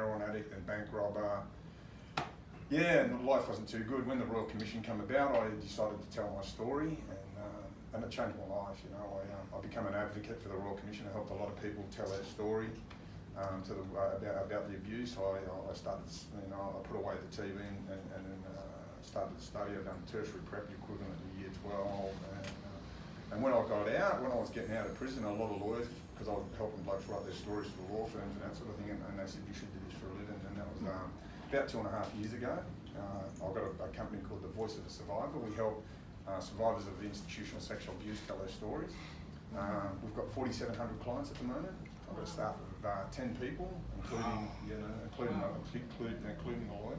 heroin addict, then bank robber. Yeah, and life wasn't too good. When the Royal Commission came about, I decided to tell my story, and it changed my life. You know, I became an advocate for the Royal Commission. I helped a lot of people tell their story about the abuse. I started, you know, I put away the TV and then started to study. I've done tertiary prep, the equivalent of year 12. And when I got out, when I was getting out of prison, a lot of lawyers, because I was helping blokes write their stories for law firms and that sort of thing, and they said, you should do this for a living. And that was about 2.5 years ago. I've got a company called The Voice of a Survivor. We help survivors of institutional sexual abuse tell their stories. We've got 4,700 clients at the moment. I've got a staff of 10 people, including the lawyer.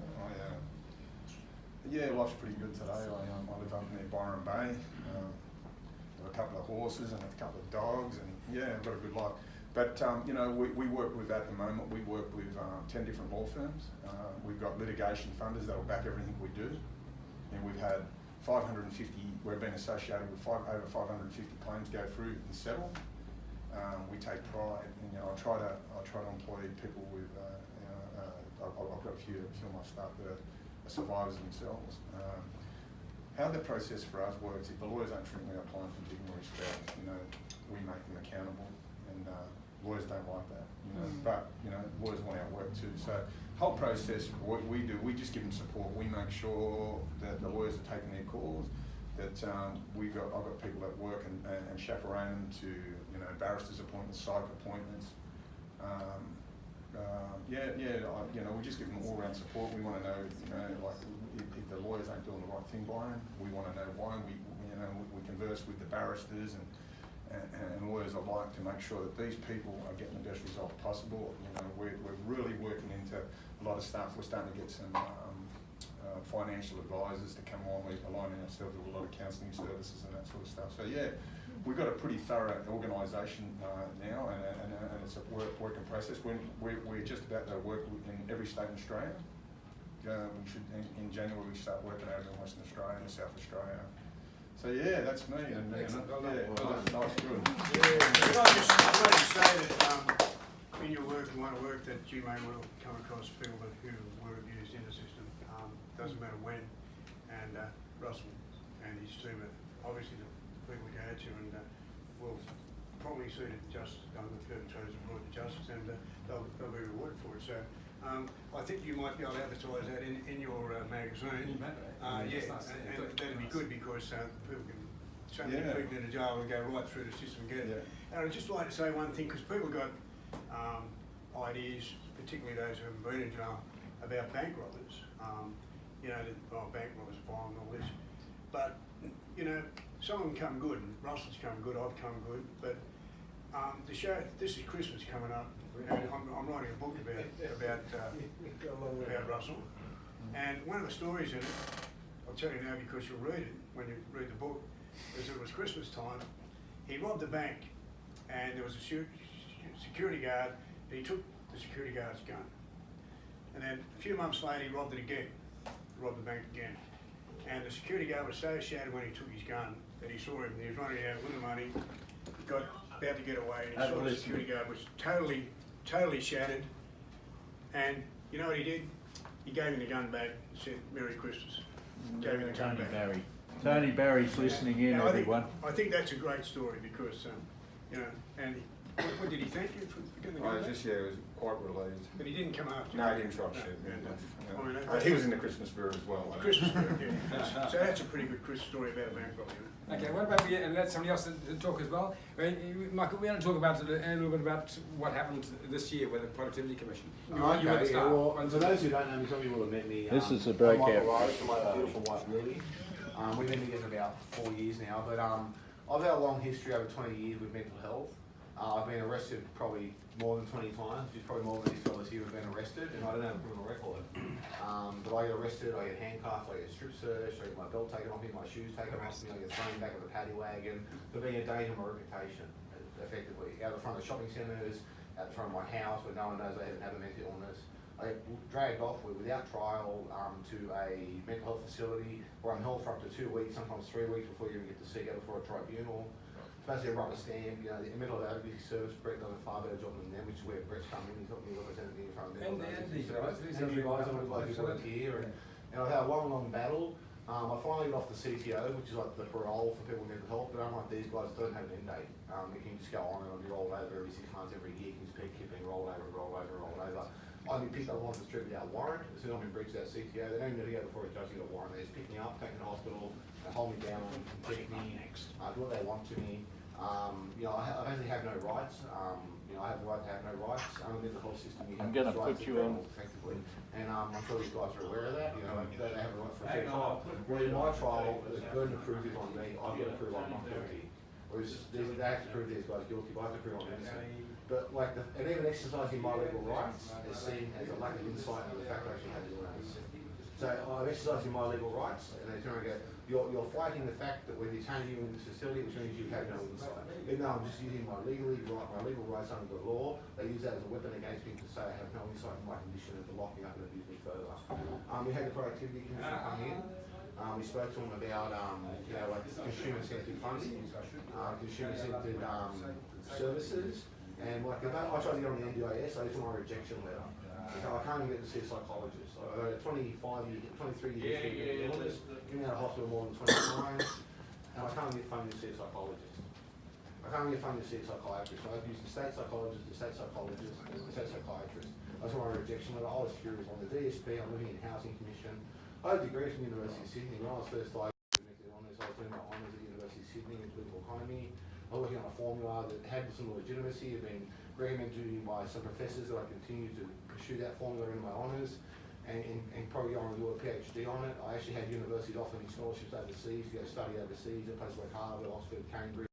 Yeah, life's pretty good today. I live up near Byron Bay. Got a couple of horses and a couple of dogs, and yeah, I've got a good life. But you know, we work with, at the moment, we work with 10 different law firms. We've got litigation funders that will back everything we do, and we've had 550. We've been associated with over 550 claims go through and settle. We take pride, and you know, I try to employ people with. I've got a few of my staff that are survivors themselves. How the process for us works, if the lawyers aren't treating our clients with dignity and respect, you know, we make them accountable, and lawyers don't like that, you know. But you know, lawyers want our work too. So whole process, what we do, we just give them support. We make sure that the lawyers are taking their calls. That I've got people that work and chaperone them to, you know, barristers' appointments, psych appointments. You know, we just give them all-round support. We want to know, you know, like if the lawyers ain't doing the right thing by them, we want to know why. We converse with the barristers and lawyers alike to make sure that these people are getting the best result possible. You know, we're really working into a lot of stuff. We're starting to get some financial advisors to come on. We're aligning ourselves with a lot of counselling services and that sort of stuff. So yeah, we've got a pretty thorough organisation now, and it's a work in process. We're just about to work in every state in Australia. We should in January we start working over in Western Australia and South Australia. So yeah, that's me. And nice, good. Can I just say that in your work and line of work that you may well come across people who were abused in the system. Doesn't matter when. And Russell and his team are obviously the people we go to, and will probably see that justice done, the perpetrators are brought to justice, and they'll be rewarded for it. So I think you might be able to advertise that in your magazine. And that'd be good, because people can, so many people in the jail will go right through the system and get it. And I'd just like to say one thing, because people got ideas, particularly those who haven't been in jail, about bank robbers. You know, bank robbers are violent and all this. But, you know, some of them come good, and Russell's come good, I've come good, but the show, this is Christmas coming up, and I'm writing a book about Russell. And one of the stories in it, I'll tell you now because you'll read it when you read the book, is it was Christmas time. He robbed the bank, and there was a security guard, and he took the security guard's gun. And then a few months later, he robbed it again, robbed the bank again. And the security guard was so shattered when he took his gun that he saw him, he was running out with the money, got about to get away, and he saw the security guard was totally shattered. And you know what he did? He gave him the gun back and said, Merry Christmas. Gave him the gun back. Tony Barry's listening in, everyone. I think that's a great story, because, you know, and what did he thank you for getting the gun back? He was quite relieved. But he didn't come after you. No, he didn't try to shoot me. He was in the Christmas spirit as well. Christmas spirit, yeah. So that's a pretty good Christmas story about a bank robbery. Okay, what about we let somebody else talk as well? Michael, we want to talk about a little bit about what happened this year with the Productivity Commission. Well, for those who don't know me, some of you will have met me. This is a breakout. I'm Michael Rose, my beautiful wife Lily. We've been together about 4 years now, but I've had a long history over 20 years with mental health. I've been arrested probably more than 20 times, which is probably more than these fellas here have been arrested, and I don't have a criminal record. But I get arrested, I get handcuffed, I get strip searched, I get my belt taken off me, my shoes taken off me, I get thrown back of the paddy wagon for being a danger to my reputation, effectively. Out the front of shopping centres, out the front of my house where no one knows I have a mental illness. I get dragged off without trial to a mental health facility where I'm held for up to 2 weeks, sometimes 3 weeks before you even get to see go before a tribunal. basically a rubber stamp, you know, the mental advocacy service, Brett done a far better job than them, which is where Brett's come in, he's got me representing in front of mental advocacy service. And you guys, I'm glad you volunteer, and I've had a long battle. I finally got off the CTO, which is like the parole for people with mental health, but unlike these guys, don't have an end date. It can just go on and on, be rolled over every 6 months, every year, it can just keep being rolled over. I've been picked up on the street without a warrant, as soon as I'm in breach of that CTO, they don't need to go before a judge to get a warrant, they just pick me up, take me to hospital, they hold me down, protect me, do what they want to me. You know, I basically have no rights, you know, I have the right to have no rights, under the whole system you have I'm gonna rights put you on. effectively. And I'm sure these guys are aware of that, you know, they have a right for a fair trial. Well, in my trial, the burden of proof is on me, I've got to prove I'm not guilty. Whereas they have to prove these guys guilty, but I have to prove I'm innocent. But like, and even exercising my legal rights is seen as a lack of insight into the fact I actually have the illness. So I'm exercising my legal rights, and they're trying to go, you're fighting the fact that we're detaining you in this facility, which means you have no insight. Even though I'm just using my legal rights under the law, they use that as a weapon against me to say I have no insight in my condition and to lock me up and abuse me further. We had the Productivity Commission come in. We spoke to them about, you know, like consumer-centered funding, consumer-centered services, and like, I tried to get on the NDIS, I just want a rejection letter. So I can't even get to see a psychologist. I got a 23 year history of illness, been out of hospital more than 20 times, and I can't get funding to see a psychologist. I can't get funding to see a psychiatrist. I've used the state psychologist, and the state psychiatrist. I just want a rejection letter. I was curious on the DSP, I'm living in Housing Commission. I had a degree from the University of Sydney. When I was first diagnosed with honours, I was doing my honours at the University of Sydney in political economy. I was working on a formula that had some legitimacy, had been recommended to me by some professors that I continued to pursue that formula in my honours and probably go on and do a PhD on it. I actually had universities offering me scholarships overseas to go study overseas at places like Harvard, Oxford, Cambridge.